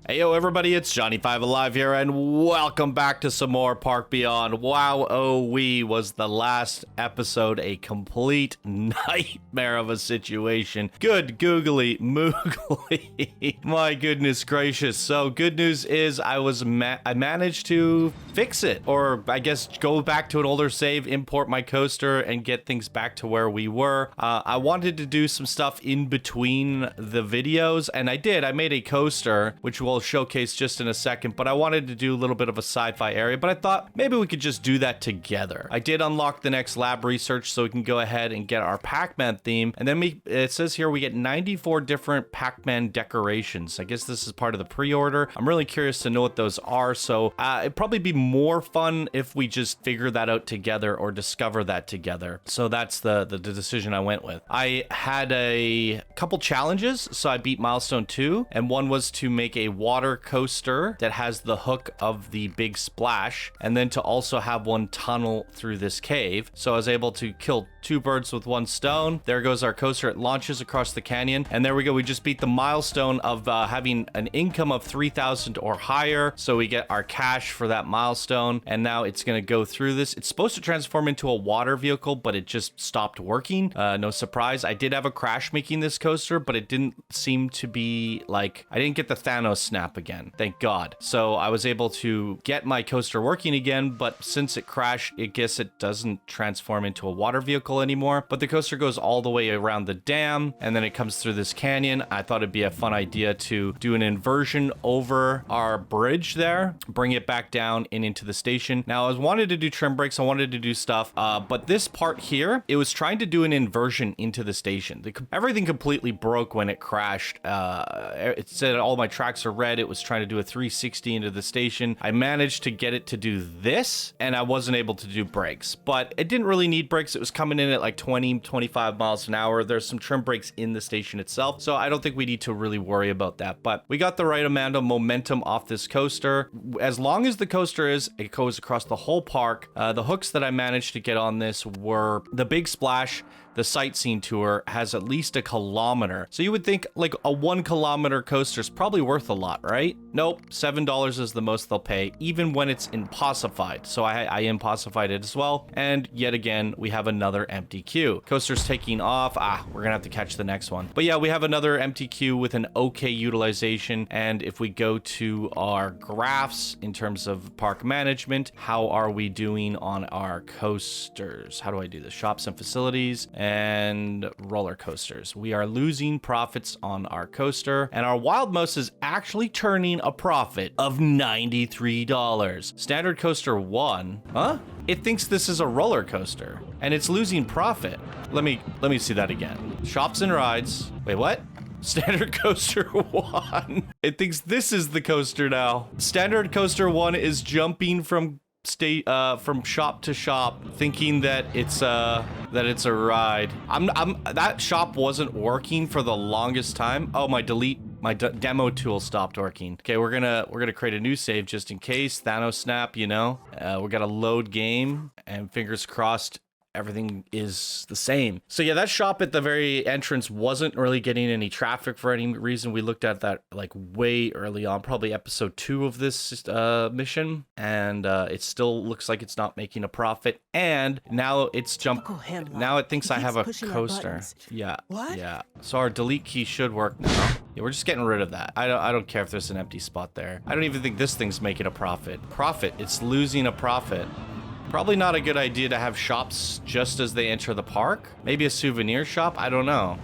Hey yo everybody, it's Johnny5 Alive here, and welcome back to some more Park Beyond. Wow, oh we was the last episode a complete nightmare of a situation. Good googly moogly. My goodness gracious. So good news is I managed to fix it, or I guess go back to an older save, import my coaster, and get things back to where we were. I wanted to do some stuff in between the videos, and I did. I made a coaster, which will showcase just in a second, but I wanted to do a little bit of a sci-fi area, but I thought maybe we could just do that together. I did unlock the next lab research, so we can go ahead and get our Pac-Man theme, and then it says here we get 94 different Pac-Man decorations. I guess this is part of the pre-order. I'm really curious to know what those are, so it'd probably be more fun if we just figure that out together or discover that together. So that's the decision I went with. I had a couple challenges, so I beat milestone 2, and one was to make a water coaster that has the hook of the big splash, and then to also have one tunnel through this cave. So I was able to kill 2 birds with 1 stone. There goes our coaster. It launches across the canyon, and there we go. We just beat the milestone of having an income of 3,000 or higher, so we get our cash for that milestone, and now it's going to go through this. It's supposed to transform into a water vehicle, but it just stopped working. No surprise. I did have a crash making this coaster, but it didn't seem to be like, I didn't get the Thanos snap again, thank God. So I was able to get my coaster working again, but since it crashed, I guess it doesn't transform into a water vehicle anymore. But the coaster goes all the way around the dam, and then it comes through this canyon. I thought it'd be a fun idea to do an inversion over our bridge there, bring it back down and into the station. Now I wanted to do trim brakes, I wanted to do stuff, but this part here, it was trying to do an inversion into the station. Everything completely broke when it crashed. It said all my tracks are red. It was trying to do a 360 into the station. I managed to get it to do this, and I wasn't able to do brakes, but it didn't really need brakes. It was coming in at like 20, 25 miles an hour. There's some trim brakes in the station itself, so I don't think we need to really worry about that. But we got the right amount of momentum off this coaster. As long as the coaster it goes across the whole park. The hooks that I managed to get on this were the big splash. The sightseeing tour has at least a kilometer. So you would think like a 1 kilometer coaster is probably worth a lot, right? Nope, $7 is the most they'll pay, even when it's impossified. So I impossified it as well. And yet again, we have another empty queue. Coaster's taking off. We're gonna have to catch the next one. But yeah, we have another empty queue with an okay utilization. And if we go to our graphs in terms of park management, how are we doing on our coasters? How do I do this? Shops and facilities and roller coasters. We are losing profits on our coaster, and our Wild Mouse is actually turning a profit of $93. Standard coaster 1, huh? It thinks this is a roller coaster, and it's losing profit. Let me see that again. Shops and rides. Wait, what? Standard coaster 1. It thinks this is the coaster now. Standard coaster 1 is jumping from shop to shop, thinking that it's a ride. That shop wasn't working for the longest time. Oh, my demo tool stopped working. Okay, we're gonna create a new save just in case. Thanos snap, you know. We gotta load game, and fingers crossed everything is the same. So yeah, that shop at the very entrance wasn't really getting any traffic for any reason. We looked at that like way early on, probably episode 2 of this mission, and it still looks like it's not making a profit. And now it's jumped. Now it thinks I have a coaster. Yeah. What? Yeah. So our delete key should work now. Yeah, we're just getting rid of that. I don't care if there's an empty spot there. I don't even think this thing's making a profit. It's losing a profit. Probably not a good idea to have shops just as they enter the park. Maybe a souvenir shop? I don't know.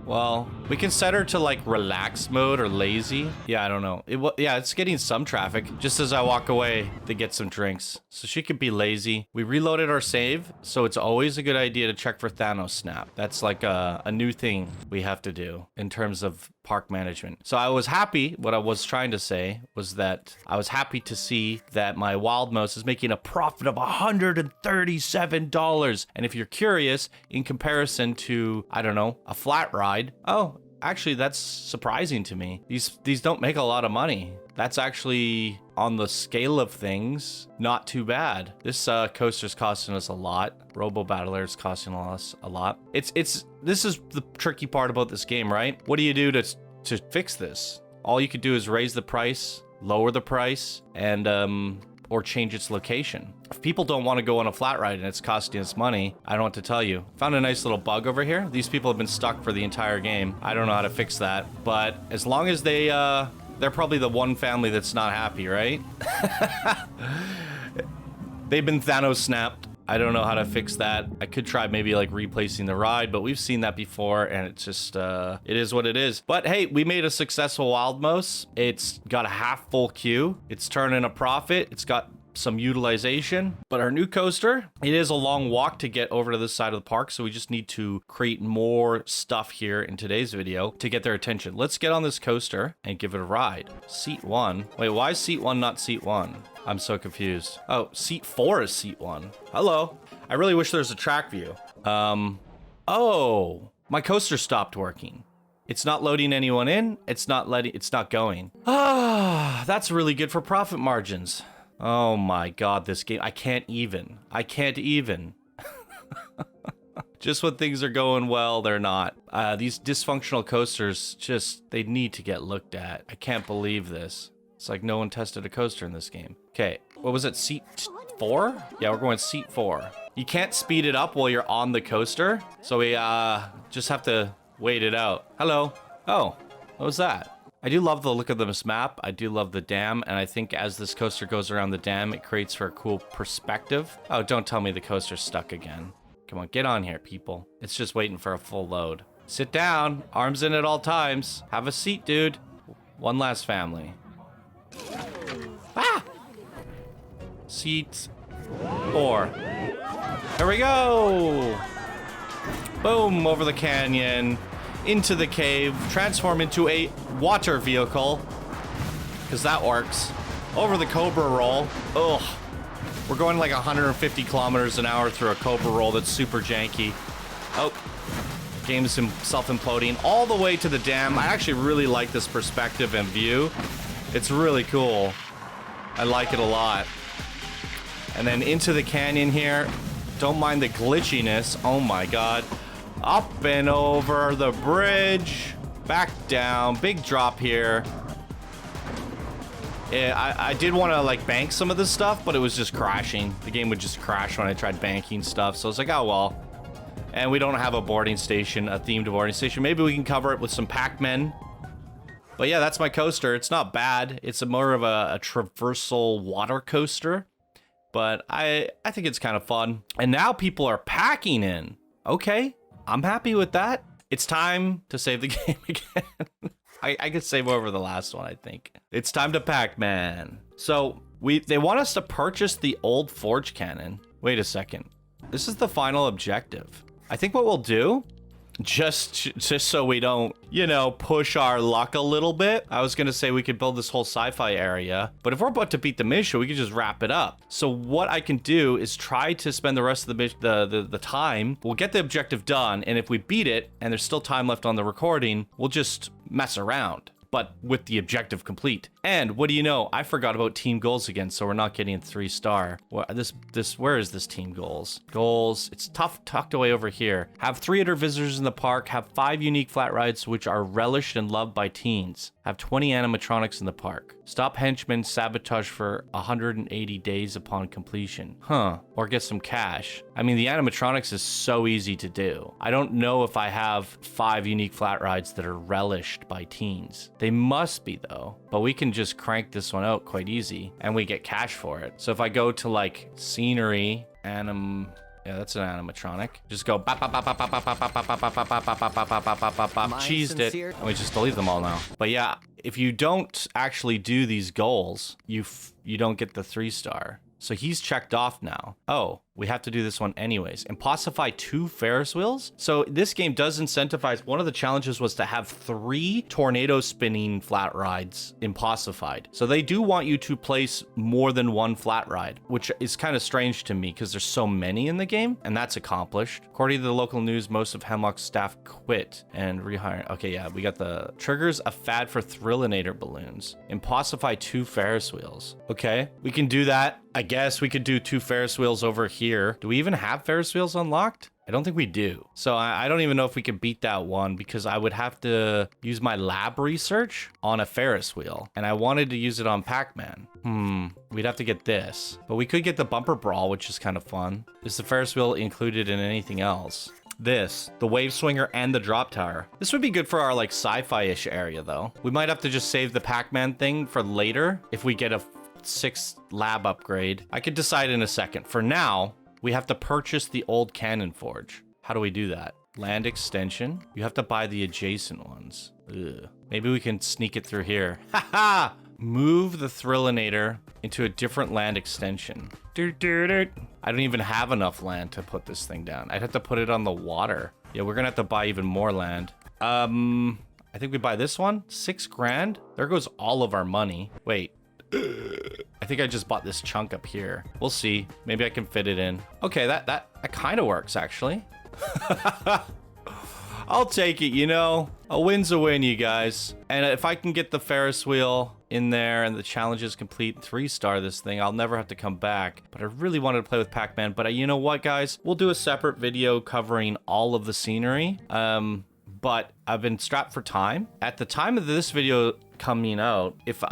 Well, we can set her to like relax mode or lazy. Yeah, I don't know. Yeah, it's getting some traffic. Just as I walk away, they get some drinks. So she could be lazy. We reloaded our save, so it's always a good idea to check for Thanos snap. That's like a new thing we have to do in terms of park management. So I was happy. What I was trying to say was that I was happy to see that my Wild Mouse is making a profit of $137. And if you're curious, in comparison to, I don't know, a flat ride, oh, actually, that's surprising to me. These don't make a lot of money. That's actually, on the scale of things, not too bad. This coaster's costing us a lot. Robo Battler's costing us a lot. This is the tricky part about this game, right? What do you do to fix this? All you could do is raise the price, lower the price, and or change its location. If people don't want to go on a flat ride and it's costing us money, I don't know what to tell you. Found a nice little bug over here. These people have been stuck for the entire game. I don't know how to fix that, but as long as they're probably the one family that's not happy, right? They've been Thanos snapped. I don't know how to fix that. I could try maybe like replacing the ride, but we've seen that before and it's just, it is what it is. But hey, we made a successful Wild Mouse. It's got a half full queue. It's turning a profit. It's got some utilization, but our new coaster, it is a long walk to get over to this side of the park. So we just need to create more stuff here in today's video to get their attention. Let's get on this coaster and give it a ride. Seat 1. Wait, why is seat 1 not seat 1? I'm so confused. Oh, seat 4 is seat 1. Hello. I really wish there's a track view. Oh, my coaster stopped working. It's not loading anyone in. It's not going. Ah, that's really good for profit margins. Oh my God, this game, I can't even. Just when things are going well, they're not. These dysfunctional coasters, they need to get looked at. I can't believe this. It's like no one tested a coaster in this game. Okay, what was it, seat 4? Yeah, we're going seat 4. You can't speed it up while you're on the coaster, so we just have to wait it out. Hello. Oh, what was that? I do love the look of this map. I do love the dam, and I think as this coaster goes around the dam, it creates for a cool perspective. Oh, don't tell me the coaster's stuck again. Come on, get on here, people. It's just waiting for a full load. Sit down, arms in at all times. Have a seat, dude. One last family. Ah! Seat 4. Here we go! Boom, over the canyon, into the cave, transform into a water vehicle, because that works. Over the Cobra roll. Ugh. We're going like 150 kilometers an hour through a Cobra roll that's super janky. Oh, game's self-imploding all the way to the dam. I actually really like this perspective and view. It's really cool. I like it a lot. And then into the canyon here. Don't mind the glitchiness. Oh my God. Up and over the bridge. Back down. Big drop here. Yeah, I did want to like bank some of this stuff, but it was just crashing. The game would just crash when I tried banking stuff. So I was like, oh well. And we don't have a boarding station, a themed boarding station. Maybe we can cover it with some Pac-Men. But yeah, that's my coaster. It's not bad. It's more of a traversal water coaster. But I think it's kind of fun. And now people are packing in. Okay, I'm happy with that. It's time to save the game again. I could save over the last one, I think. It's time to Pac-Man. So they want us to purchase the old Forge Cannon. Wait a second. This is the final objective. I think what we'll do, just so we don't, you know, push our luck a little bit. I was gonna say we could build this whole sci-fi area, but if we're about to beat the mission, we could just wrap it up. So what I can do is try to spend the rest of the time. We'll get the objective done, and if we beat it and there's still time left on the recording, we'll just mess around, but with the objective complete. And what do you know? I forgot about team goals again, so we're not getting a 3-star. Where is this team goals? Goals, it's tucked away over here. Have 300 visitors in the park, have 5 unique flat rides which are relished and loved by teens. Have 20 animatronics in the park. Stop henchmen sabotage for 180 days upon completion. Huh, or get some cash. I mean, the animatronics is so easy to do. I don't know if I have 5 unique flat rides that are relished by teens. They must be though, but we can just crank this one out quite easy and we get cash for it. So if I go to like scenery, yeah, that's an animatronic. Just go cheesed it, and we just delete them all now. But yeah, if you don't actually do these goals, you don't get the 3-star. So he's checked off now. Oh, we have to do this one anyways. Impossify 2 Ferris wheels. So this game does incentivize. One of the challenges was to have 3 tornado spinning flat rides impossified. So they do want you to place more than 1 flat ride, which is kind of strange to me because there's so many in the game, and that's accomplished. According to the local news, most of Hemlock's staff quit and rehired. Okay, yeah, we got the triggers a fad for Thrillinator balloons. Impossify 2 Ferris wheels. Okay, we can do that. I guess we could do 2 Ferris wheels over here here. Do we even have Ferris wheels unlocked? I don't think we do. So I don't even know if we can beat that one because I would have to use my lab research on a Ferris wheel. And I wanted to use it on Pac-Man. We'd have to get this. But we could get the bumper brawl, which is kind of fun. Is the Ferris wheel included in anything else? This, the wave swinger and the drop tower. This would be good for our like sci-fi-ish area though. We might have to just save the Pac-Man thing for later if we get a 6th lab upgrade. I could decide in a second. For now, we have to purchase the old cannon forge. How do we do that? Land extension. You have to buy the adjacent ones. Ugh. Maybe we can sneak it through here. Haha! Move the Thrillinator into a different land extension. I don't even have enough land to put this thing down. I'd have to put it on the water. Yeah, we're gonna have to buy even more land. I think we buy this one. 6 grand. There goes all of our money. Wait. I think I just bought this chunk up here. We'll see. Maybe I can fit it in. Okay, that kind of works actually. I'll take it, you know. A win's a win, you guys. And if I can get the Ferris wheel in there and the challenge is complete, 3-star this thing, I'll never have to come back. But I really wanted to play with Pac-Man. But you know what, guys? We'll do a separate video covering all of the scenery. But I've been strapped for time. At the time of this video coming out, if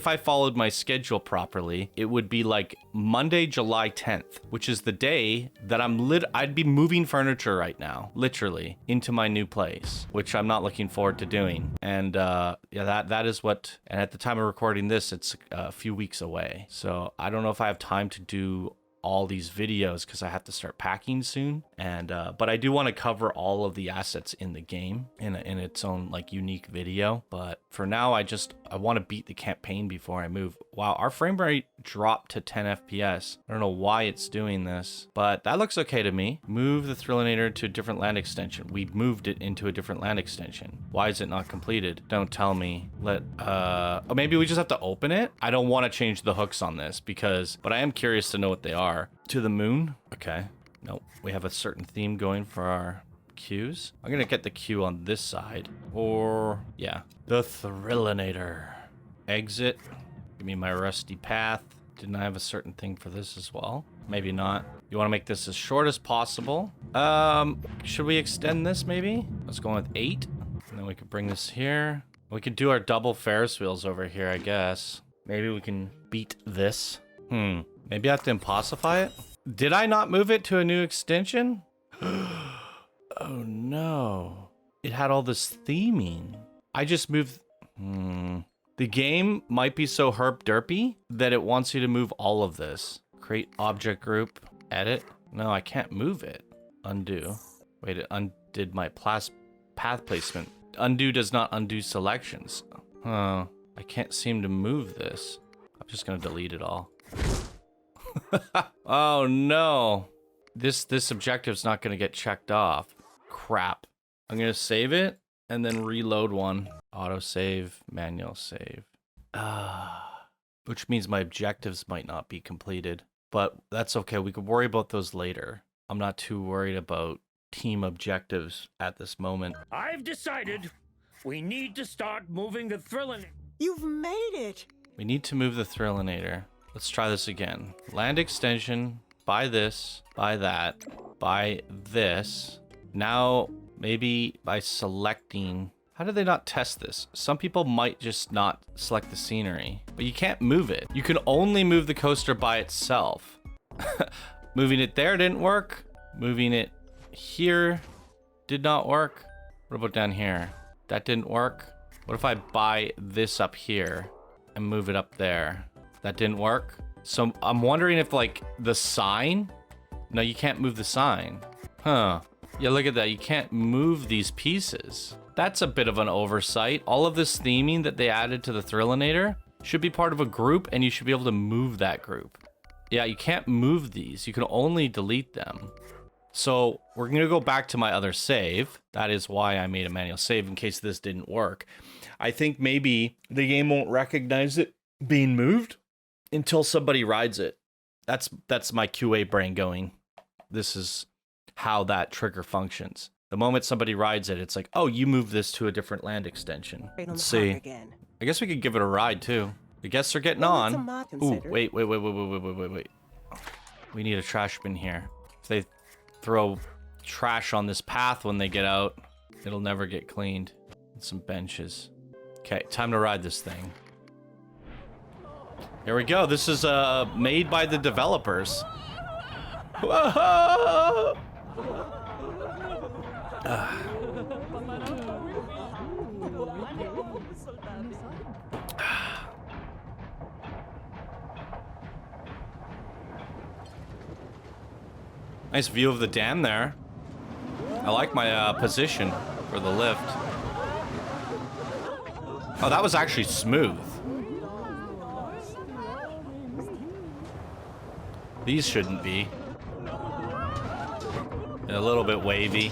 I followed my schedule properly, it would be like Monday, July 10th, which is the day that I'd be moving furniture right now, literally, into my new place, which I'm not looking forward to doing. And yeah, that is what, and at the time of recording this, it's a few weeks away. So I don't know if I have time to do all these videos because I have to start packing soon. And but I do want to cover all of the assets in the game in its own like unique video. But for now, I want to beat the campaign before I move. Wow, our frame rate dropped to 10 FPS. I don't know why it's doing this, but that looks okay to me. Move the Thrillinator to a different land extension. We moved it into a different land extension. Why is it not completed? Don't tell me. Oh, maybe we just have to open it. I don't want to change the hooks on this but I am curious to know what they are. To the moon. Okay. Nope. We have a certain theme going for our queues. I'm gonna get the queue on this side. Or yeah, the Thrillinator. Exit. Give me my rusty path. Didn't I have a certain thing for this as well? Maybe not. You want to make this as short as possible. Should we extend this maybe? Let's go with 8. And then we could bring this here. We could do our double Ferris wheels over here, I guess. Maybe we can beat this. Maybe I have to impossify it? Did I not move it to a new extension? Oh no. It had all this theming. I just moved... The game might be so herp-derpy that it wants you to move all of this. Create object group. Edit. No, I can't move it. Undo. Wait, it undid my path placement. Undo does not undo selections. Huh. I can't seem to move this. I'm just gonna delete it all. Oh no. This objective's not gonna get checked off. Crap. I'm gonna save it and then reload one. Auto save, manual save. Which means my objectives might not be completed. But that's okay. We could worry about those later. I'm not too worried about team objectives at this moment. I've decided we need to start moving the Thrillinator. You've made it! We need to move the Thrillinator. Let's try this again. Land extension. Buy this. Buy that. Buy this. Now, maybe by selecting... How do they not test this? Some people might just not select the scenery, but you can't move it. You can only move the coaster by itself. Moving it there didn't work. Moving it here did not work. What about down here? That didn't work. What if I buy this up here and move it up there? That didn't work. So I'm wondering if like the sign, no, you can't move the sign. Huh. Yeah, look at that. You can't move these pieces. That's a bit of an oversight. All of this theming that they added to the Thrillinator should be part of a group, and you should be able to move that group. Yeah, you can't move these. You can only delete them. So we're going to go back to my other save. That is why I made a manual save in case this didn't work. I think maybe the game won't recognize it being moved until somebody rides it. That's my QA brain going. This is how that trigger functions. The moment somebody rides it, it's like, oh, you move this to a different land extension. Let's see. Again. I guess we could give it a ride too. The guests are getting on. Ooh, wait. We need a trash bin here. If they throw trash on this path when they get out, it'll never get cleaned. And some benches. Okay, time to ride this thing. Here we go. This is made by the developers. Whoa! Nice view of the dam there. I like my position for the lift. Oh, that was actually smooth. These shouldn't be. A little bit wavy.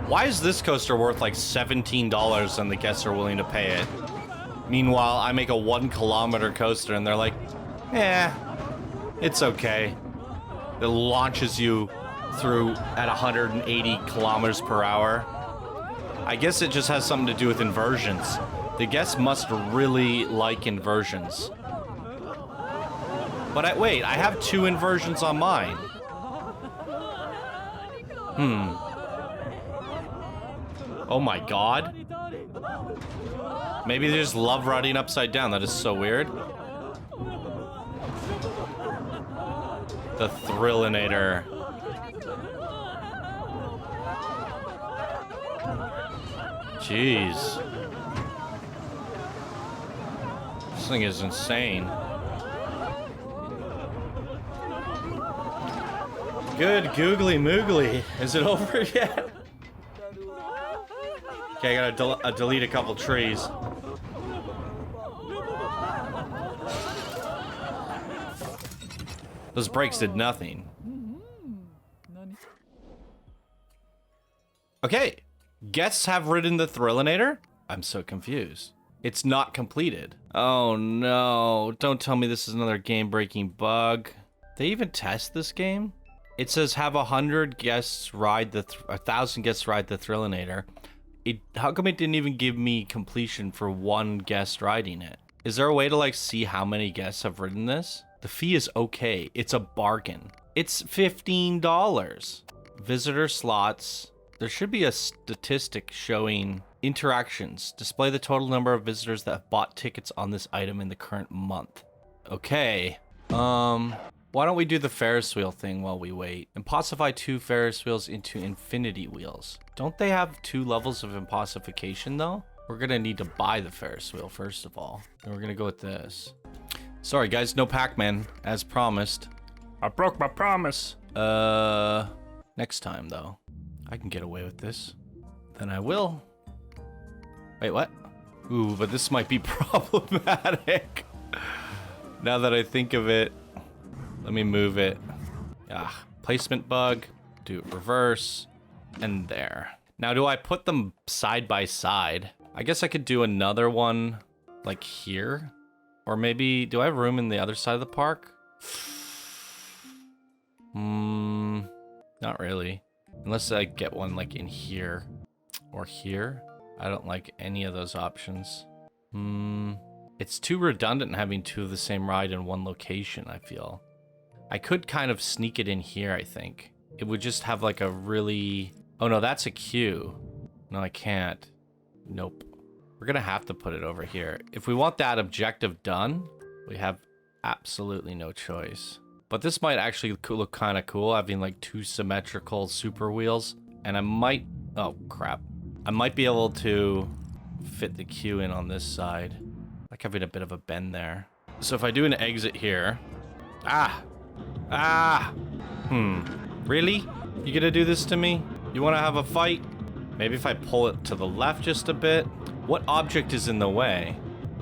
Why is this coaster worth like $17 and the guests are willing to pay it? Meanwhile, I make a 1 kilometer coaster and they're like, it's okay. It launches you through at 180 kilometers per hour. I guess it just has something to do with inversions. The guests must really like inversions. But wait, I have 2 inversions on mine. Oh my god. Maybe they just love riding upside down. That is so weird. The Thrillinator. Jeez. This thing is insane. Good googly moogly. Is it over yet? Okay, I gotta delete a couple trees. Those brakes did nothing. Okay, guests have ridden the Thrillinator? I'm so confused. It's not completed. Oh no, don't tell me this is another game-breaking bug. They even test this game? It says have 100 guests ride the 1,000 guests ride the Thrillinator. How come it didn't even give me completion for 1 guest riding it? Is there a way to like see how many guests have ridden this? The fee is okay. It's a bargain. It's $15. Visitor slots. There should be a statistic showing interactions. Display the total number of visitors that have bought tickets on this item in the current month. Okay. Why don't we do the Ferris wheel thing while we wait? Impossify 2 Ferris wheels into infinity wheels. Don't they have 2 levels of impossification though? We're gonna need to buy the Ferris wheel first of all. And we're gonna go with this. Sorry guys, no Pac-Man, as promised. I broke my promise. Next time though. I can get away with this. Then I will. Wait, what? Ooh, but this might be problematic. Now that I think of it. Let me move it. Placement bug. Do it reverse. And there. Now, do I put them side by side? I guess I could do another one like here. Or maybe, do I have room in the other side of the park? Not really. Unless I get one like in here or here. I don't like any of those options. It's too redundant having 2 of the same ride in one location, I feel. I could kind of sneak it in here, I think. It would just have like a really... Oh no, that's a queue. No, I can't. Nope. We're gonna have to put it over here. If we want that objective done, we have absolutely no choice. But this might actually look kind of cool, having like 2 symmetrical super wheels. And I might... Oh, crap. I might be able to fit the queue in on this side. Like having a bit of a bend there. So if I do an exit here... Really? You gonna do this to me? You wanna have a fight? Maybe if I pull it to the left just a bit? What object is in the way?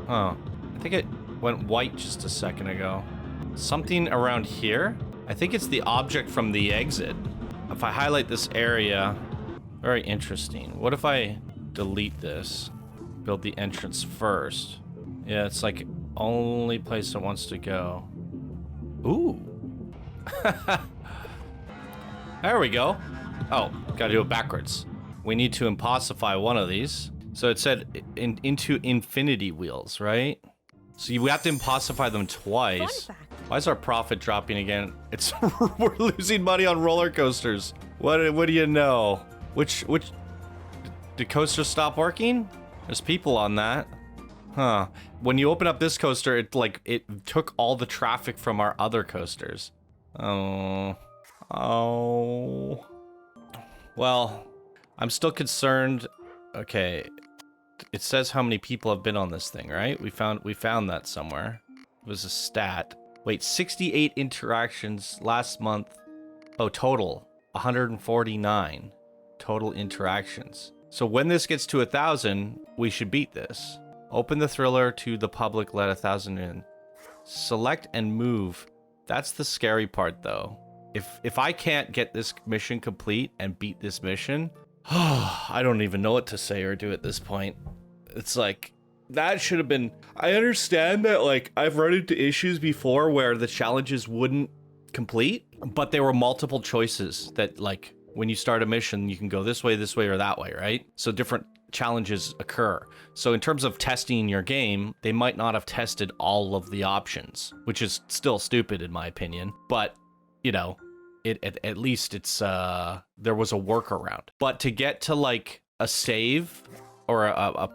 Oh, I think it went white just a second ago. Something around here? I think it's the object from the exit. If I highlight this area, very interesting. What if I delete this? Build the entrance first. Yeah, it's like only place it wants to go. Ooh. There we go. Oh, gotta do it backwards. We need to impossify one of these. So it said into infinity wheels, right? So you have to impossify them twice. Fun fact, Why is our profit dropping again? It's we're losing money on roller coasters. What do you know? Which did coasters stop working? There's people on that. Huh. When you open up this coaster, it took all the traffic from our other coasters. Oh. Well, I'm still concerned. Okay. It says how many people have been on this thing, right? We found that somewhere. It was a stat. Wait, 68 interactions last month. Oh, total 149 total interactions. So when this gets to 1,000, we should beat this. Open the thriller to the public, let 1,000 in. Select and move. That's the scary part, though. If I can't get this mission complete and beat this mission, I don't even know what to say or do at this point. It's like, that should have been... I understand that, like, I've run into issues before where the challenges wouldn't complete, but there were multiple choices that, like, when you start a mission, you can go this way, or that way, right? So different challenges occur. So in terms of testing your game, they might not have tested all of the options, which is still stupid in my opinion. But, you know, at least it's there was a workaround. But to get to like a save or a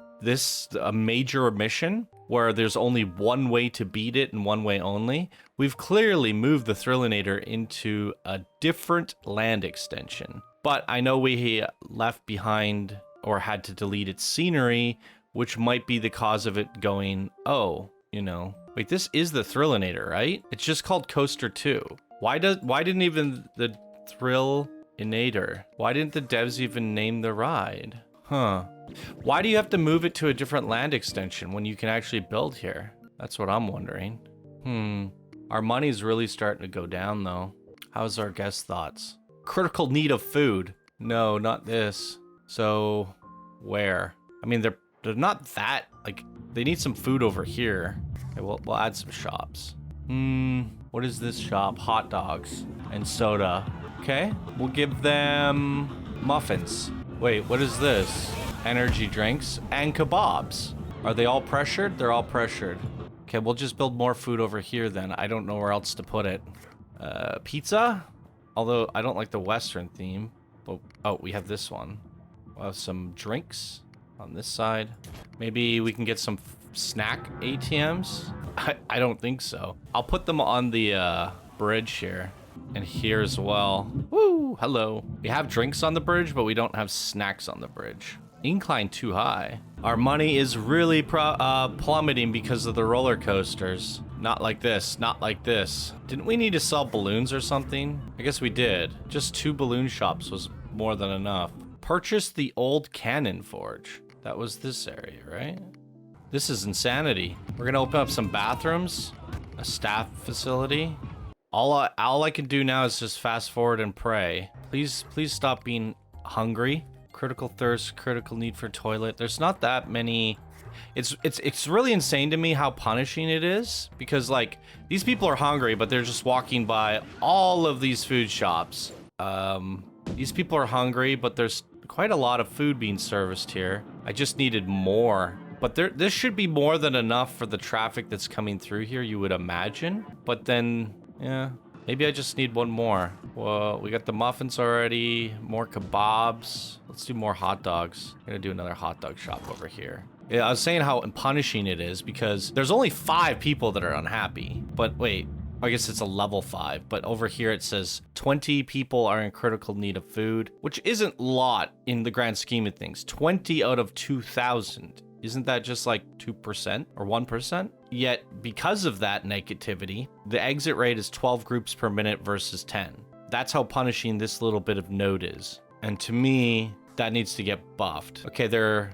major mission where there's only one way to beat it and one way only, we've clearly moved the Thrillinator into a different land extension. But I know we left behind or had to delete its scenery, which might be the cause of it going, oh, you know, wait, this is the Thrillinator, right? It's just called Coaster 2. Why didn't even the Thrillinator? Why didn't the devs even name the ride? Huh. Why do you have to move it to a different land extension when you can actually build here? That's what I'm wondering. Our money's really starting to go down though. How's our guest thoughts? Critical need of food. No, not this. So, where? I mean, they're not that, like, they need some food over here. Okay, we'll add some shops. What is this shop? Hot dogs and soda. Okay, we'll give them muffins. Wait, what is this? Energy drinks and kebabs. Are they all pressured? They're all pressured. Okay, we'll just build more food over here then. I don't know where else to put it. Pizza? Although I don't like the Western theme. But, oh, we have this one. We'll have some drinks on this side. Maybe we can get some snack ATMs? I don't think so. I'll put them on the bridge here. And here as well. Woo! Hello. We have drinks on the bridge, but we don't have snacks on the bridge. Incline too high. Our money is really plummeting because of the roller coasters. Not like this. Not like this. Didn't we need to sell balloons or something? I guess we did. Just 2 balloon shops was more than enough. Purchase the old cannon forge. That was this area, right? This is insanity. We're gonna open up some bathrooms, a staff facility. All I can do now is just fast forward and pray. Please stop being hungry. Critical thirst, critical need for toilet. There's not that many. It's really insane to me how punishing it is, because like these people are hungry, but they're just walking by all of these food shops. These people are hungry, but there's quite a lot of food being serviced here. I just needed more. But this should be more than enough for the traffic that's coming through here, you would imagine. But then, yeah, maybe I just need one more. Well, we got the muffins already, more kebabs. Let's do more hot dogs. I'm gonna do another hot dog shop over here. Yeah, I was saying how punishing it is because there's only 5 people that are unhappy. But wait, I guess it's a level 5, but over here it says 20 people are in critical need of food, which isn't a lot in the grand scheme of things. 20 out of 2,000. Isn't that just like 2% or 1%? Yet, because of that negativity, the exit rate is 12 groups per minute versus 10. That's how punishing this little bit of node is. And to me, that needs to get buffed. Okay, they're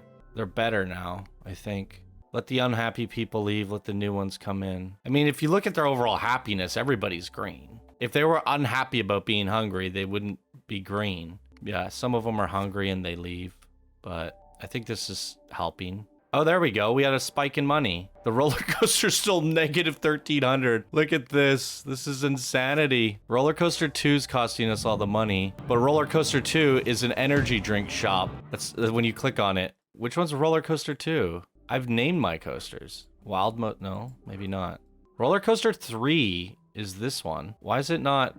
better now, I think. Let the unhappy people leave, let the new ones come in. I mean, if you look at their overall happiness, everybody's green. If they were unhappy about being hungry, they wouldn't be green. Yeah, some of them are hungry and they leave, but I think this is helping. Oh, there we go. We had a spike in money. The roller coaster's still negative 1,300. Look at this. This is insanity. Roller coaster 2 is costing us all the money, but roller coaster 2 is an energy drink shop. That's when you click on it. Which one's roller coaster 2? I've named my coasters. Wild mode? No, maybe not. Roller coaster 3 is this one. Why is it not?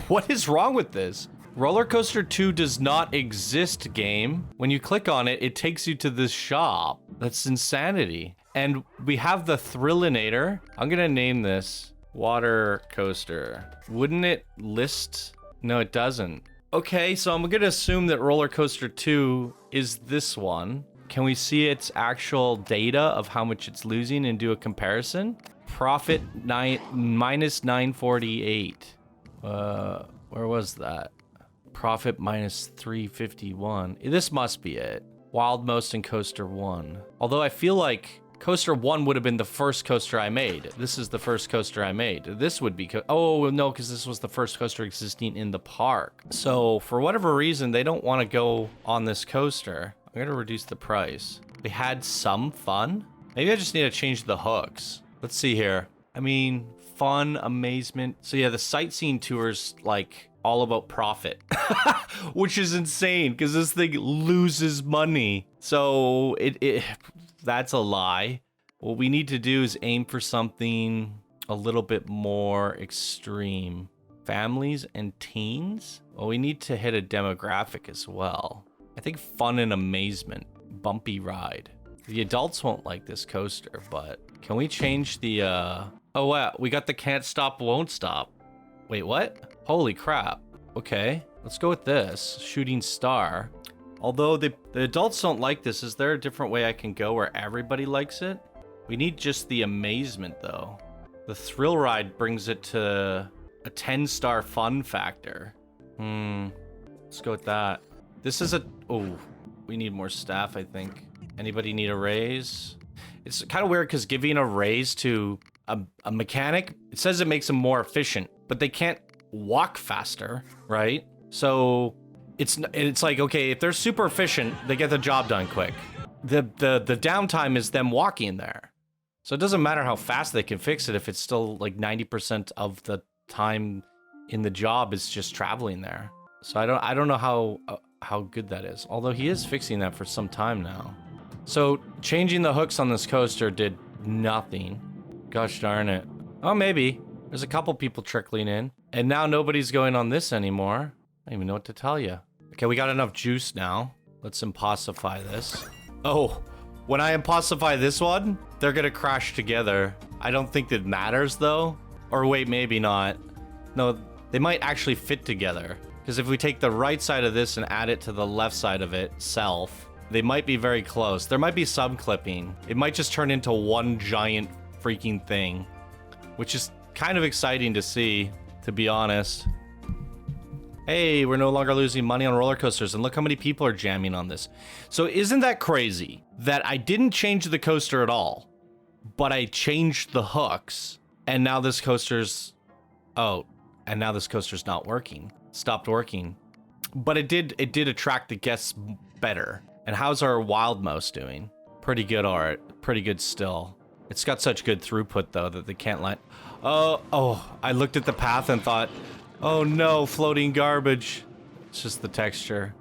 What is wrong with this? Roller Coaster 2 does not exist, game. When you click on it, it takes you to this shop. That's insanity. And we have the Thrillinator. I'm gonna name this Water Coaster. Wouldn't it list? No, it doesn't. Okay, so I'm gonna assume that Roller Coaster 2 is this one. Can we see its actual data of how much it's losing and do a comparison? Profit minus 948. Where was that? Profit minus 351. This must be it. Wild Most and Coaster 1. Although I feel like Coaster 1 would have been the first coaster I made. This is the first coaster I made. This would be... oh, no, because this was the first coaster existing in the park. So, for whatever reason, they don't want to go on this coaster. I'm going to reduce the price. We had some fun. Maybe I just need to change the hooks. Let's see here. I mean, fun, amazement. So, yeah, the sightseeing tour's, like, all about profit. Which is insane, because this thing loses money. So, that's a lie. What we need to do is aim for something a little bit more extreme. Families and teens? Well, we need to hit a demographic as well. I think fun and amazement. Bumpy ride. The adults won't like this coaster, but can we change the, oh, wow, we got the can't stop, won't stop. Wait, what? Holy crap. Okay, let's go with this. Shooting star. Although the adults don't like this, is there a different way I can go where everybody likes it? We need just the amazement, though. The thrill ride brings it to a 10-star fun factor. Let's go with that. This is a... oh, we need more staff, I think. Anybody need a raise? It's kind of weird because giving a raise to a mechanic, it says it makes them more efficient, but they can't walk faster, right? So... It's like, okay, if they're super efficient, they get the job done quick. The downtime is them walking there. So it doesn't matter how fast they can fix it if it's still like 90% of the time in the job is just traveling there. So I don't know how good that is. Although he is fixing that for some time now. So changing the hooks on this coaster did nothing. Gosh darn it. Oh, maybe. There's a couple people trickling in. And now nobody's going on this anymore. I don't even know what to tell you. Okay, we got enough juice now. Let's impossify this. Oh, when I impossify this one, they're gonna crash together. I don't think that matters though. Or wait, maybe not. No, they might actually fit together. Because if we take the right side of this and add it to the left side of it, they might be very close. There might be some clipping. It might just turn into one giant freaking thing. Which is kind of exciting to see, to be honest. Hey, we're no longer losing money on roller coasters, and look how many people are jamming on this. So isn't that crazy that I didn't change the coaster at all, but I changed the hooks, and now this coaster's... oh, and now this coaster's not working. Stopped working. But it did attract the guests better. And how's our Wild Mouse doing? Pretty good art. Pretty good still. It's got such good throughput, though, that they can't let... oh, I looked at the path and thought... oh no, floating garbage. It's just the texture.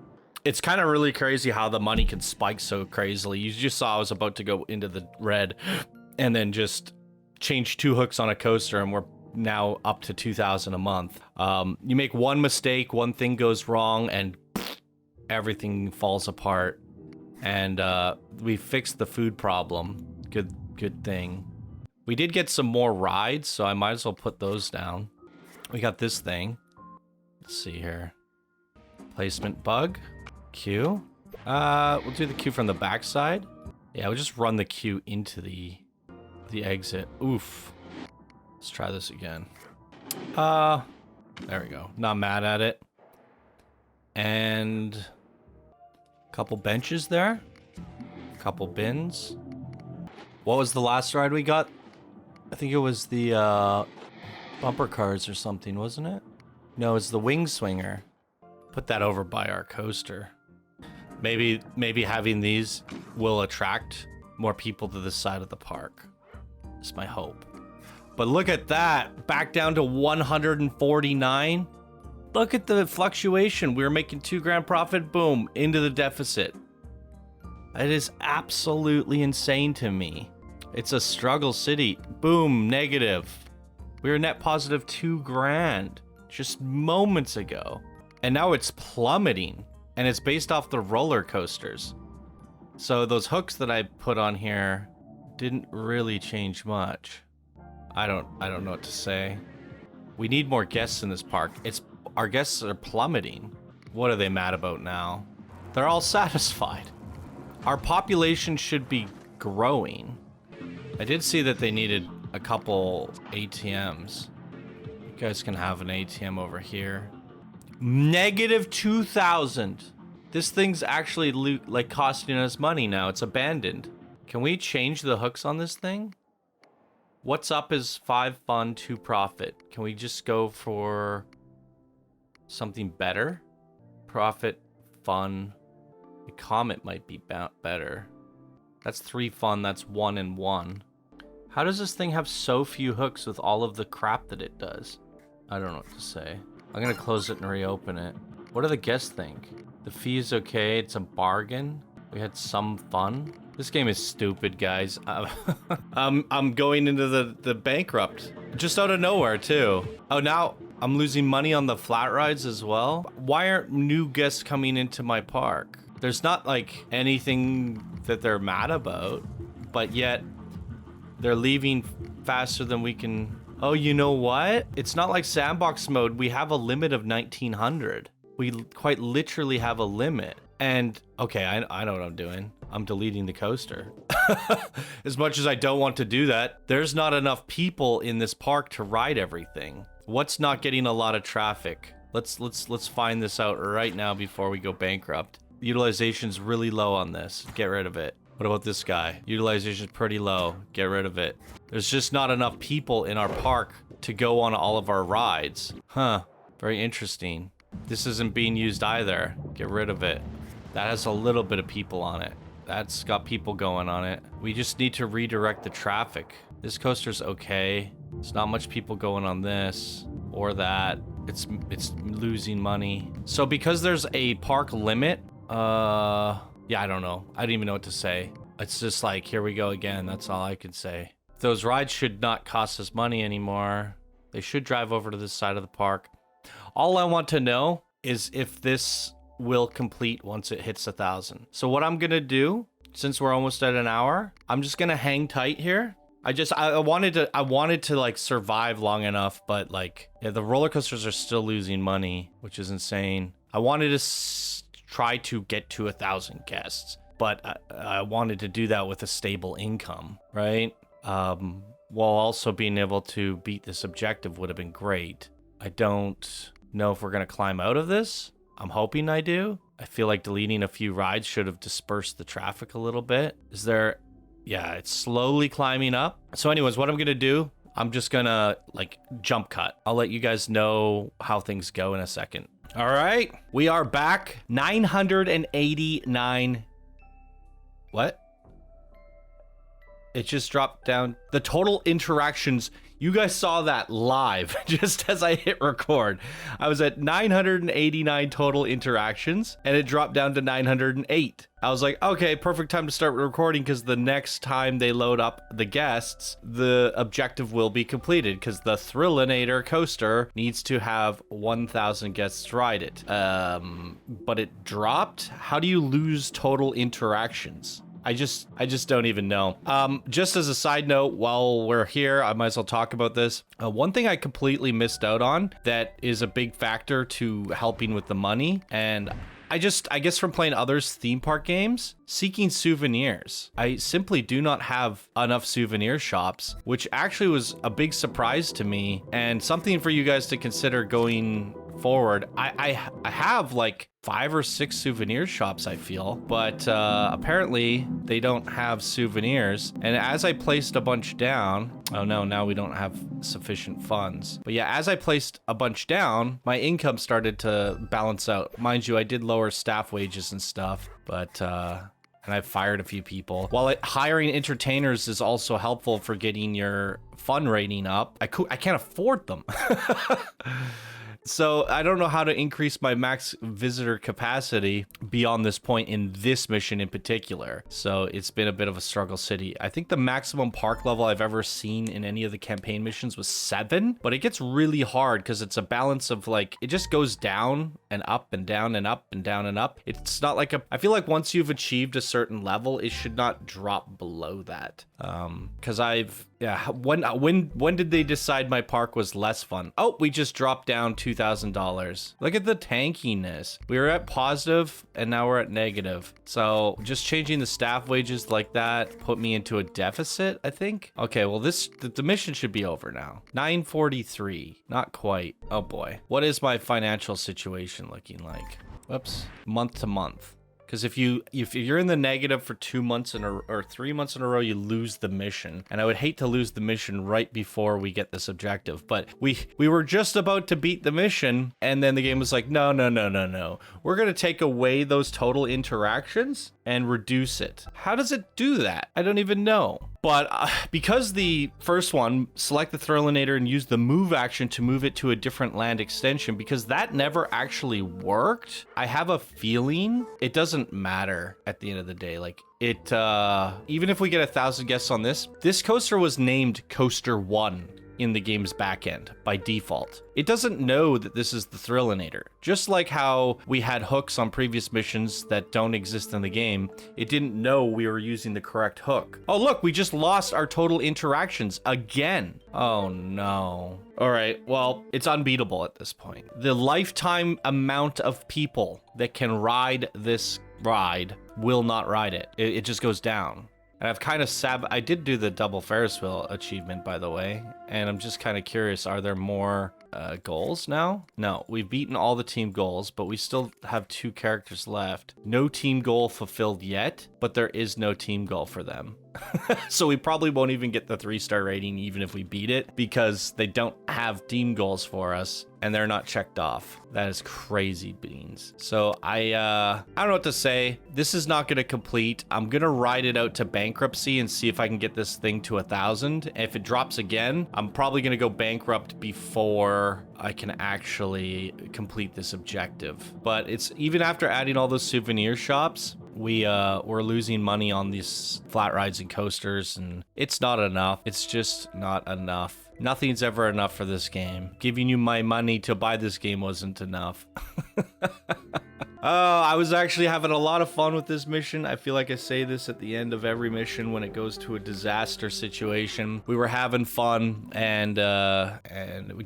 It's kind of really crazy how the money can spike so crazily. You just saw I was about to go into the red and then just change 2 hooks on a coaster and we're now up to 2,000 a month. You make one mistake, one thing goes wrong and everything falls apart. And we fixed the food problem. Good thing. We did get some more rides, so I might as well put those down. We got this thing. Let's see here. Placement bug. Queue. We'll do the queue from the backside. Yeah, we'll just run the queue into the exit. Oof. Let's try this again. There we go. Not mad at it. And a couple benches there. A couple bins. What was the last ride we got? I think it was the bumper cars or something, wasn't it? No, it's the wing swinger. Put that over by our coaster. Maybe having these will attract more people to this side of the park. It's my hope. But look at that. Back down to 149. Look at the fluctuation. We were making $2,000 profit. Boom. Into the deficit. It is absolutely insane to me. It's a struggle city. Boom. Negative. We were net positive 2 grand just moments ago. And now it's plummeting. And it's based off the roller coasters. So those hooks that I put on here didn't really change much. I don't know what to say. We need more guests in this park. Our guests are plummeting. What are they mad about now? They're all satisfied. Our population should be growing. I did see that they needed a couple ATMs. You guys can have an ATM over here. Negative 2,000. This thing's actually like costing us money now. It's abandoned. Can we change the hooks on this thing? What's up is 5 fun, 2 profit. Can we just go for something better? Profit, fun. The comet might be better. That's 3 fun, that's 1 and 1. How does this thing have so few hooks with all of the crap that it does? I don't know what to say. I'm gonna close it and reopen it. What do the guests think? The fee is okay, it's a bargain. We had some fun. This game is stupid, guys. I'm going into the bankrupt. Just out of nowhere, too. Oh, now I'm losing money on the flat rides as well. Why aren't new guests coming into my park? There's not, like, anything that they're mad about, but yet they're leaving faster than we can... Oh, you know what? It's not like sandbox mode. We have a limit of 1,900. We quite literally have a limit. And, okay, I know what I'm doing. I'm deleting the coaster. As much as I don't want to do that, there's not enough people in this park to ride everything. What's not getting a lot of traffic? Let's find this out right now before we go bankrupt. Utilization's really low on this. Get rid of it. What about this guy? Utilization's pretty low. Get rid of it. There's just not enough people in our park to go on all of our rides. Huh. Very interesting. This isn't being used either. Get rid of it. That has a little bit of people on it. That's got people going on it. We just need to redirect the traffic. This coaster's okay. There's not much people going on this or that. It's losing money. So because there's a park limit, yeah, I don't know. I don't even know what to say. It's just like, here we go again. That's all I can say. Those rides should not cost us money anymore. They should drive over to this side of the park. All I want to know is if this will complete once it hits 1,000. So what I'm gonna do, since we're almost at an hour, I'm just gonna hang tight here. I wanted to like survive long enough, but like, yeah, the roller coasters are still losing money, which is insane. I wanted to try to get to 1,000 guests, but I wanted to do that with a stable income, right? While also being able to beat this objective would have been great. I don't know if we're gonna climb out of this. I'm hoping I do. I feel like deleting a few rides should have dispersed the traffic a little bit. Is there... Yeah, it's slowly climbing up. So anyways, what I'm gonna do, I'm just gonna like jump cut. I'll let you guys know how things go in a second. All right, we are back. 989. What? It just dropped down. The total interactions, you guys saw that live just as I hit record. I was at 989 total interactions and it dropped down to 908. I was like, okay, perfect time to start recording because the next time they load up the guests, the objective will be completed because the Thrillinator coaster needs to have 1,000 guests ride it. But it dropped? How do you lose total interactions? I just don't even know. Just as a side note, while we're here, I might as well talk about this. One thing I completely missed out on that is a big factor to helping with the money, and I guess from playing others theme park games, seeking souvenirs. I simply do not have enough souvenir shops, which actually was a big surprise to me and something for you guys to consider going forward. I have like 5 or 6 souvenir shops, I feel, but apparently they don't have souvenirs. And as I placed a bunch down, oh no, now we don't have sufficient funds. But yeah, as I placed a bunch down, my income started to balance out. Mind you, I did lower staff wages and stuff, but and I fired a few people. While hiring entertainers is also helpful for getting your fun rating up, I can't afford them. So I don't know how to increase my max visitor capacity beyond this point in this mission in particular. So it's been a bit of a struggle city. I think the maximum park level I've ever seen in any of the campaign missions was 7, but it gets really hard because it's a balance of like, it just goes down and up and down and up and down and up. It's not like I feel like once you've achieved a certain level, it should not drop below that. Because when did they decide my park was less fun? Oh, we just dropped down $2,000. Look at the tankiness. We were at positive and now we're at negative. So just changing the staff wages like that put me into a deficit, I think. Okay, well the mission should be over now. 943, not quite. Oh boy. What is my financial situation looking like? Whoops, month to month. Because if you're in the negative for 2 months or 3 months in a row, you lose the mission. And I would hate to lose the mission right before we get this objective. But we were just about to beat the mission, and then the game was like, no. We're gonna take away those total interactions and reduce it. How does it do that? I don't even know. But because the first one, select the Thrillinator and use the move action to move it to a different land extension, because that never actually worked, I have a feeling it doesn't matter at the end of the day. Like, it, even if we get 1,000 guests on this coaster was named Coaster 1 in the game's backend by default. It doesn't know that this is the Thrillinator. Just like how we had hooks on previous missions that don't exist in the game, it didn't know we were using the correct hook. Oh look, we just lost our total interactions again. Oh no. All right, well, it's unbeatable at this point. The lifetime amount of people that can ride this ride will not ride it. It just goes down. And I've kind of I did do the double Ferris wheel achievement, by the way, and I'm just kind of curious, are there more goals now? No, we've beaten all the team goals, but we still have 2 characters left. No team goal fulfilled yet, but there is no team goal for them. So we probably won't even get the 3-star rating even if we beat it, because they don't have team goals for us and they're not checked off. That is crazy beans. So I don't know what to say. This is not going to complete. I'm going to ride it out to bankruptcy and see if I can get this thing to 1,000. If it drops again, I'm probably going to go bankrupt before I can actually complete this objective. But it's even after adding all those souvenir shops, we're losing money on these flat rides and coasters, and it's not enough. It's just not enough. Nothing's ever enough for this game. Giving you my money to buy this game wasn't enough. Oh, I was actually having a lot of fun with this mission. I feel like I say this at the end of every mission when it goes to a disaster situation. We were having fun and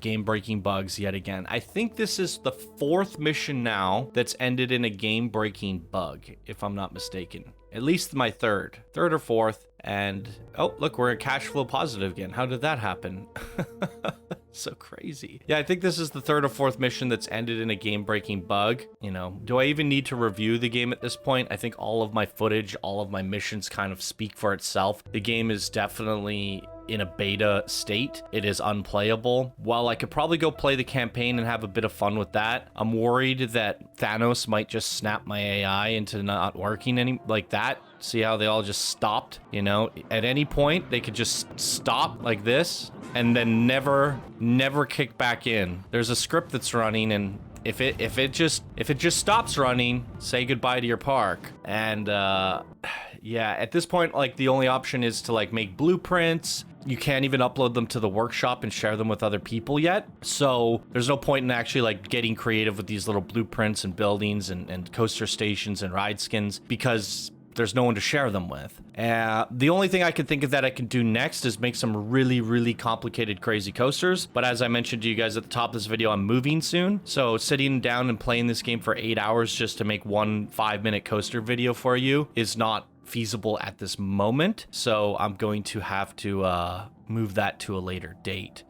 game-breaking bugs yet again. I think this is the 4th mission now that's ended in a game-breaking bug, if I'm not mistaken. At least my 3rd or 4th. And, oh, look, we're at cash flow positive again. How did that happen? So crazy. Yeah, I think this is the 3rd or 4th mission that's ended in a game-breaking bug. You know, do I even need to review the game at this point? I think all of my footage, all of my missions kind of speak for itself. The game is definitely in a beta state. It is unplayable. While I could probably go play the campaign and have a bit of fun with that, I'm worried that Thanos might just snap my AI into not working any like that. See how they all just stopped, you know? At any point, they could just stop like this and then never kick back in. There's a script that's running, and if it just stops running, say goodbye to your park. And yeah, at this point, like, the only option is to like make blueprints. You can't even upload them to the workshop and share them with other people yet. So there's no point in actually like getting creative with these little blueprints and buildings and coaster stations and ride skins, because there's no one to share them with. The only thing I can think of that I can do next is make some really, really complicated, crazy coasters. But as I mentioned to you guys at the top of this video, I'm moving soon. So sitting down and playing this game for 8 hours just to make one 5-minute coaster video for you is not feasible at this moment. So I'm going to have to move that to a later date.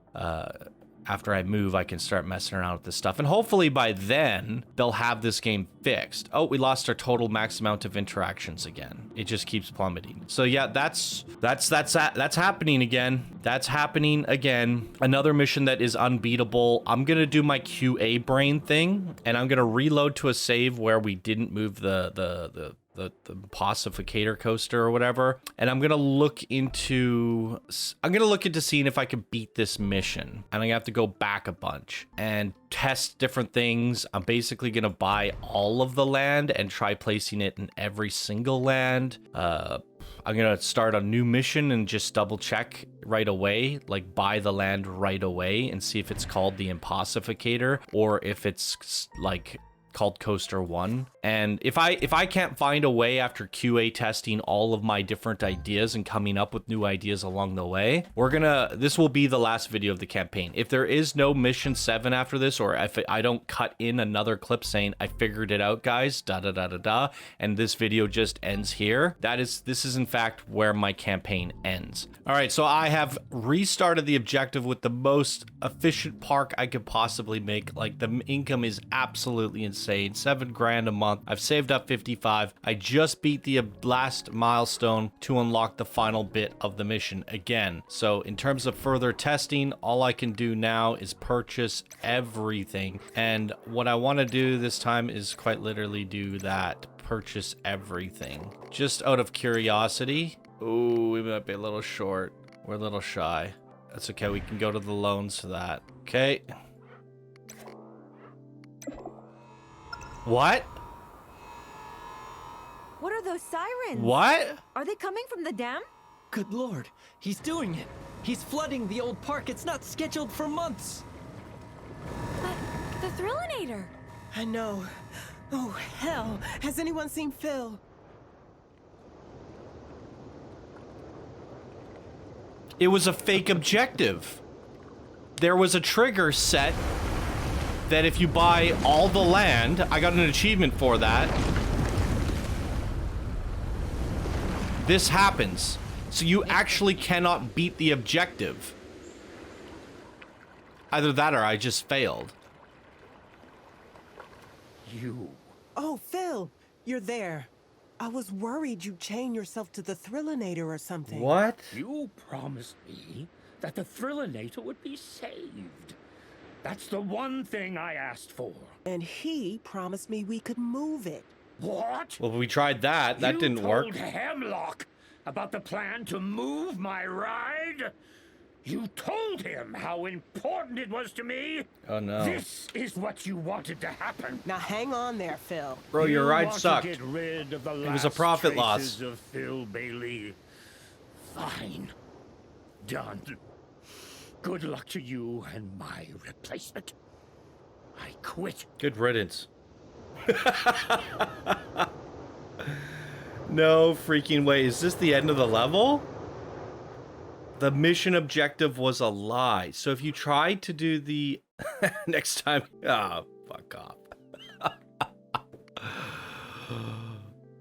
After I move, I can start messing around with this stuff. And hopefully by then, they'll have this game fixed. Oh, we lost our total max amount of interactions again. It just keeps plummeting. So yeah, that's happening again. That's happening again. Another mission that is unbeatable. I'm going to do my QA brain thing, and I'm going to reload to a save where we didn't move the the Pacificator coaster or whatever, and I'm gonna look into seeing if I can beat this mission. And I'm gonna have to go back a bunch and test different things. I'm basically gonna buy all of the land and try placing it in every single land. I'm gonna start a new mission and just double check right away, like buy the land right away and see if it's called the Impossificator or if it's like called Coaster 1. And if I can't find a way after QA testing all of my different ideas and coming up with new ideas along the way, this will be the last video of the campaign. If there is no mission 7 after this, or if I don't cut in another clip saying I figured it out, guys, and this video just ends here, this is in fact where my campaign ends. All right, so I have restarted the objective with the most efficient park I could possibly make. Like, the income is absolutely insane. 7 grand a month. I've saved up 55. I just beat the last milestone to unlock the final bit of the mission again. So in terms of further testing, all I can do now is purchase everything. And what I want to do this time is quite literally do that. Purchase everything. Just out of curiosity. Ooh, we might be a little short. We're a little shy. That's okay. We can go to the loans for that. Okay. What? What are those sirens? What? Are they coming from the dam? Good lord, he's doing it. He's flooding the old park. It's not scheduled for months. But the Thrillinator. I know. Oh, hell. Has anyone seen Phil? It was a fake objective. There was a trigger set that if you buy all the land, I got an achievement for that. This happens. So you actually cannot beat the objective. Either that or I just failed. You. Oh, Phil, you're there. I was worried you'd chain yourself to the Thrillinator or something. What? You promised me that the Thrillinator would be saved. That's the one thing I asked for. And he promised me we could move it. What? Well, we tried that. That didn't work. You told Hemlock about the plan to move my ride? You told him how important it was to me? Oh, no. This is what you wanted to happen. Now hang on there, Phil. Bro, your ride want to sucked. Get rid of the It was a profit loss. traces of Phil Bailey. Fine. Done. Good luck to you and my replacement. I quit. Good riddance. No freaking way. Is this the end of the level? The mission objective was a lie. So if you tried to do the next time, fuck off.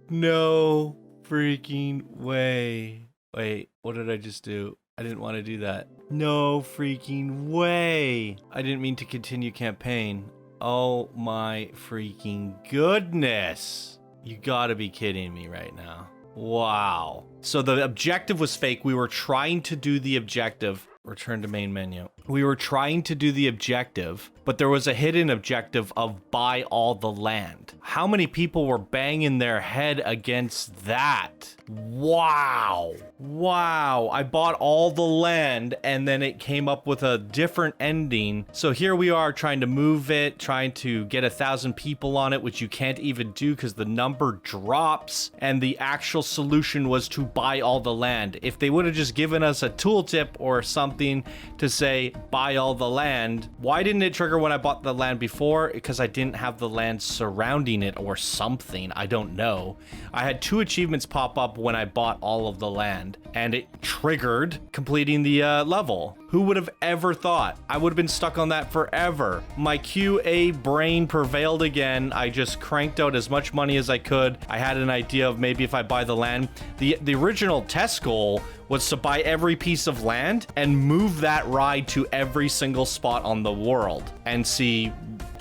No freaking way. Wait, what did I just do? I didn't want to do that. No freaking way. I didn't mean to continue campaign. Oh my freaking goodness. You gotta be kidding me right now. Wow. So the objective was fake. We were trying to do the objective. Return to main menu. We were trying to do the objective, but there was a hidden objective of buy all the land. How many people were banging their head against that? Wow. Wow. I bought all the land and then it came up with a different ending. So here we are trying to move it, trying to get 1,000 people on it, which you can't even do because the number drops. And the actual solution was to buy all the land. If they would have just given us a tooltip or something to say buy all the land, why didn't it trigger when I bought the land before? Because I didn't have the land surrounding it or something. I don't know. I had 2 achievements pop up when I bought all of the land and it triggered completing the level. Who would have ever thought? I would have been stuck on that forever. My QA brain prevailed again. I just cranked out as much money as I could. I had an idea of maybe if I buy the land. The original test goal was to buy every piece of land and move that ride to every single spot on the world and see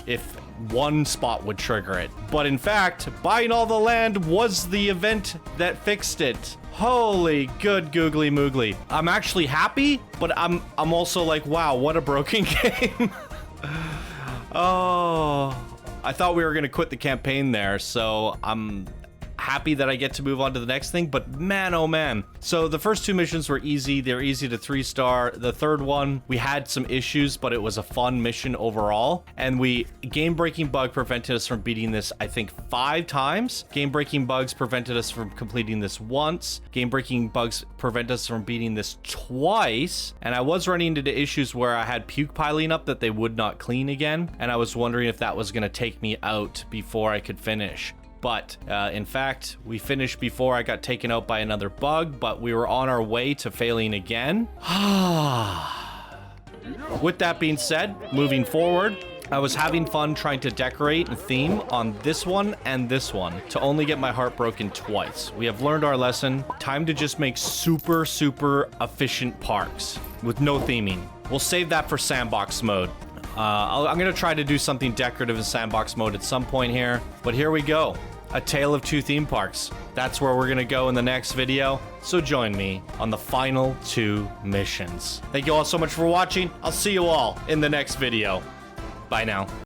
if one spot would trigger it. But in fact, buying all the land was the event that fixed it. Holy good googly moogly. I'm actually happy, but I'm also like, wow, what a broken game. Oh, I thought we were gonna quit the campaign there, so I'm happy that I get to move on to the next thing, but man, oh man. So the first 2 missions were easy. They're easy to 3-star. The third one, we had some issues, but it was a fun mission overall. And game-breaking bug prevented us from beating this, I think, 5 times. Game-breaking bugs prevented us from completing this once. Game-breaking bugs prevent us from beating this twice. And I was running into issues where I had puke piling up that they would not clean again. And I was wondering if that was going to take me out before I could finish. But in fact, we finished before I got taken out by another bug, but we were on our way to failing again. With that being said, moving forward, I was having fun trying to decorate and theme on this one and this one to only get my heart broken twice. We have learned our lesson. Time to just make super, super efficient parks with no theming. We'll save that for sandbox mode. I'm going to try to do something decorative in sandbox mode at some point here, but here we go. A tale of 2 theme parks. That's where we're going to go in the next video, so join me on the final 2 missions. Thank you all so much for watching. I'll see you all in the next video. Bye now.